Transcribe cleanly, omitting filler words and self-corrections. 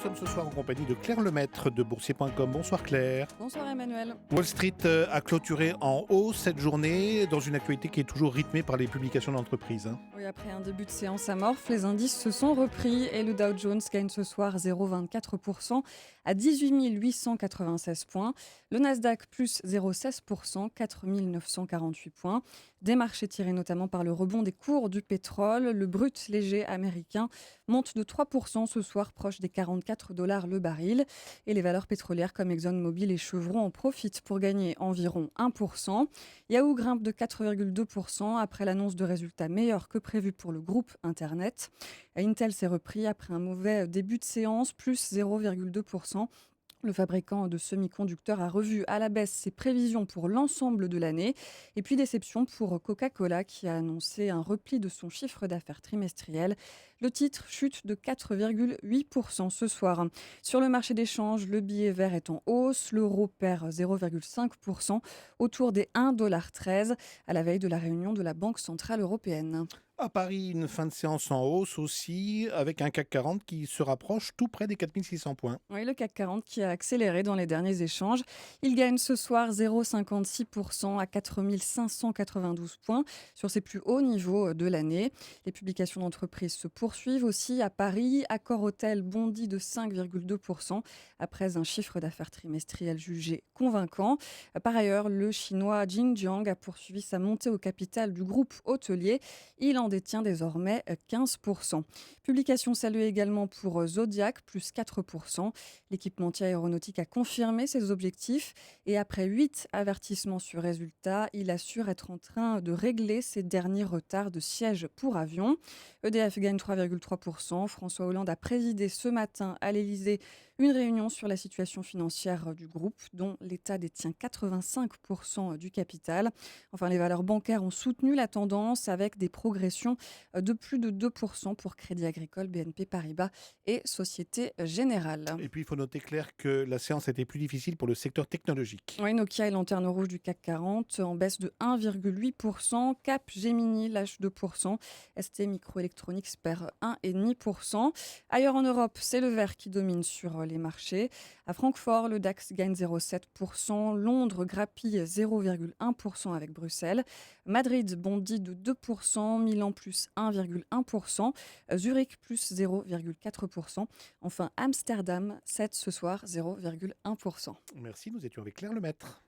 sommes ce soir en compagnie de Claire Lemaître de Boursier.com. Bonsoir Claire. Bonsoir Emmanuel. Wall Street a clôturé en hausse cette journée dans une actualité qui est toujours rythmée par les publications d'entreprises. Oui, après un début de séance amorphe, les indices se sont repris et le Dow Jones gagne ce soir 0,24% à 18 896 points. Le Nasdaq plus 0,16%, 4 948 points. Des marchés tirés notamment par le rebond des cours du pétrole. Le brut léger américain monte de 3% ce soir, proche des $44 le baril. Et les valeurs pétrolières comme ExxonMobil et Chevron en profitent pour gagner environ 1%. Yahoo grimpe de 4,2% après l'annonce de résultats meilleurs que prévu pour le groupe Internet. Intel s'est repris après un mauvais début de séance, plus 0,2%. Le fabricant de semi-conducteurs a revu à la baisse ses prévisions pour l'ensemble de l'année. Et puis déception pour Coca-Cola qui a annoncé un repli de son chiffre d'affaires trimestriel. Le titre chute de 4,8% ce soir. Sur le marché des changes, le billet vert est en hausse. L'euro perd 0,5% autour des 1,13$ à la veille de la réunion de la Banque centrale européenne. À Paris, une fin de séance en hausse aussi, avec un CAC 40 qui se rapproche tout près des 4600 points. Oui, le CAC 40 qui a accéléré dans les derniers échanges. Il gagne ce soir 0,56% à 4592 points sur ses plus hauts niveaux de l'année. Les publications d'entreprises se poursuivent aussi à Paris. Accor-Hôtel bondit de 5,2% après un chiffre d'affaires trimestriel jugé convaincant. Par ailleurs, le chinois Xinjiang a poursuivi sa montée au capital du groupe hôtelier. Il en détient désormais 15%. Publication saluée également pour Zodiac, plus 4%. L'équipementier aéronautique a confirmé ses objectifs et après 8 avertissements sur résultats, il assure être en train de régler ses derniers retards de sièges pour avions. EDF gagne 3,3%. François Hollande a présidé ce matin à l'Élysée une réunion sur la situation financière du groupe, dont l'État détient 85% du capital. Enfin, les valeurs bancaires ont soutenu la tendance avec des progressions de plus de 2% pour Crédit Agricole, BNP Paribas et Société Générale. Et puis il faut noter Claire que la séance a été plus difficile pour le secteur technologique. Oui, Nokia est lanterne rouge du CAC 40 en baisse de 1,8%. Cap Gemini lâche 2%. ST Microelectronics perd 1,5%. Ailleurs en Europe, c'est le vert qui domine sur les marchés. À Francfort, le DAX gagne 0,7%. Londres grappille 0,1% avec Bruxelles. Madrid bondit de 2%. Milan plus 1,1%. Zurich plus 0,4%. Enfin, Amsterdam cède ce soir 0,1%. Merci, nous étions avec Claire Lemaître.